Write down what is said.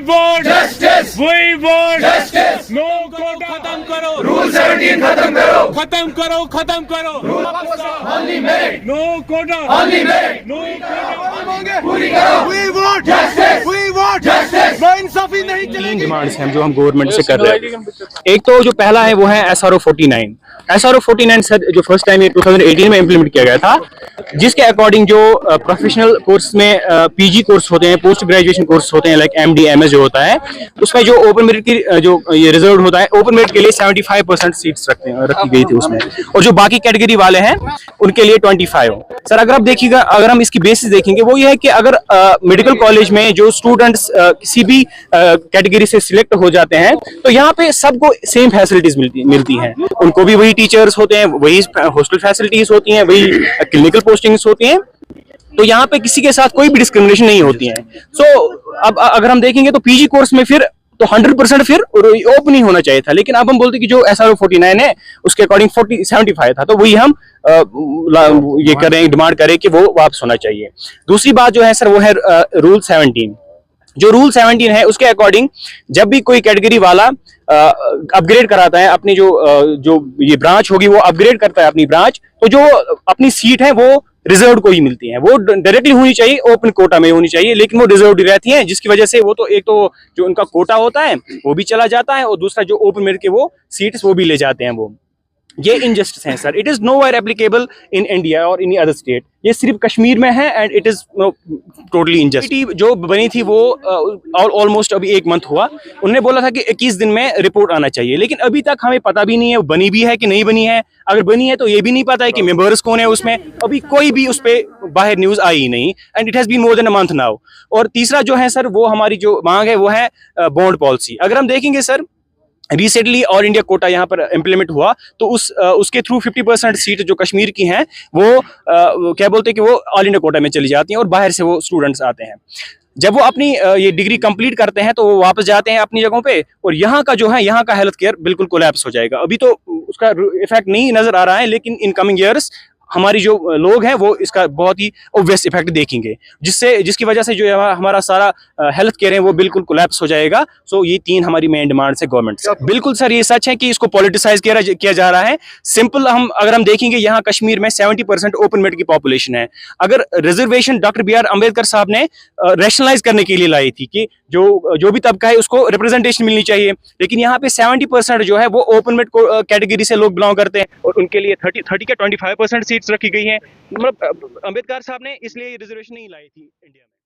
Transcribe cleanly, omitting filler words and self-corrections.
want justice, we want justice, no quota खत्म करो, Rule 17 खत्म करो, खत्म करो, खत्म करो, only merit, no quota, only merit, no quota, पूरी करो, We want justice, we want justice, नाइंसाफी नहीं तीन चलेगी। डिमांड्स हैं जो हम गवर्नमेंट से कर रहे हैं। एक तो जो पहला है वो है SRO 49। SRO 49 सर जो फर्स्ट टाइम 2018 में इम्प्लीमेंट किया गया था, जिसके अकॉर्डिंग जो प्रोफेशनल कोर्स में PG कोर्स होते हैं, पोस्ट ग्रेजुएशन कोर्स होते हैं, लाइक MD MS जो होता है, उसका जो ओपन मेरिट की जो ये रिजर्व होता है, ओपन मेरिट के लिए 75% सीट्स रखी गई थी उसमें, और जो बाकी कैटेगरी वाले हैं उनके लिए 25। सर अगर आप देखिएगा, अगर हम इसकी बेसिस देखेंगे वो ये है कि अगर मेडिकल कॉलेज में जो स्टूडेंट्स किसी भी कैटेगरी से सिलेक्ट हो जाते हैं तो यहाँ पे सबको सेम फैसिलिटीज मिलती हैं, उनको भी वही टीचर्स होते हैं, वही हॉस्टल फैसिलिटीज होती हैं, वही क्लिनिकल पोस्टिंग्स होती हैं, तो यहाँ पे किसी के साथ कोई भी डिस्क्रिमिनेशन नहीं होती है। अब अगर हम देखेंगे तो PG कोर्स में फिर तो 100% फिर ओपन ही होना चाहिए था, लेकिन अब हम बोलते कि जो SRO 49 है उसके अकॉर्डिंग 75 था, तो वही हम ये करें, डिमांड करें कि वो वापस होना चाहिए। दूसरी बात जो है सर वो है रूल 17। जो रूल 17 है उसके अकॉर्डिंग जब भी कोई कैटेगरी वाला अपग्रेड कराता है अपनी जो ये ब्रांच होगी, वो अपग्रेड करता है अपनी ब्रांच, तो जो अपनी सीट है वो रिजर्व को ही मिलती है, वो डायरेक्टली होनी चाहिए, ओपन कोटा में होनी चाहिए, लेकिन वो रिजर्व रहती हैं, जिसकी वजह से वो तो एक तो जो उनका कोटा होता है वो भी चला जाता है, और दूसरा जो ओपन मेरिट के वो सीट्स वो भी ले जाते हैं। वो ये इनजस्टिस है sir, it is nowhere applicable in India और इन अदर स्टेट, ये सिर्फ कश्मीर में है and it is totally unjust. जो बनी थी वो ऑलमोस्ट अभी 1 मंथ हुआ, उन्होंने बोला था कि 21 दिन में रिपोर्ट आना चाहिए, लेकिन अभी तक हमें पता भी नहीं है वो बनी भी है कि नहीं बनी है। अगर बनी है तो ये भी नहीं पता है कि मेंबर्स कौन है उसमें, अभी कोई भी उस पर बाहर न्यूज आई ही नहीं, and it has been more than a month now. और तीसरा जो है सर वो हमारी जो मांग है वो है बॉन्ड पॉलिसी। अगर हम देखेंगे sir recently all India quota यहाँ पर इम्प्लीमेंट हुआ, तो उसके थ्रू 50% सीट जो कश्मीर की हैं वो क्या बोलते हैं कि वो ऑल इंडिया कोटा में चली जाती हैं और बाहर से वो स्टूडेंट्स आते हैं। जब वो अपनी ये डिग्री कंप्लीट करते हैं तो वो वापस जाते हैं अपनी जगहों पे, और यहाँ का जो है यहाँ का हेल्थ केयर बिल्कुल कोलैप्स हो जाएगा। अभी तो उसका इफेक्ट नहीं नजर आ रहा है, लेकिन इन कमिंग ईयर्स हमारी जो लोग हैं वो इसका बहुत ही ऑब्वियस इफेक्ट देखेंगे, जिसकी वजह से जो हमारा सारा हेल्थ केयर है वो बिल्कुल कोलैप्स हो जाएगा। सो ये 3 हमारी मेन डिमांड्स है गवर्नमेंट से। बिल्कुल सर ये सच है कि इसको पॉलिटिसाइज किया जा रहा है। सिंपल अगर हम देखेंगे यहाँ कश्मीर में 70% ओपन मेरिट की पॉपुलेशन है। अगर रिजर्वेशन डॉक्टर BR अम्बेडकर साहब ने रैशनलाइज करने के लिए लाई थी कि जो भी तबका है उसको रिप्रेजेंटेशन मिलनी चाहिए, लेकिन यहाँ पे 70% जो है वो ओपन मेरिट कैटेगरी से लोग बिलोंग करते हैं, और उनके लिए 30 का 25% सीट्स रखी गई हैं। मतलब अम्बेडकर साहब ने इसलिए रिजर्वेशन नहीं लाई थी इंडिया में।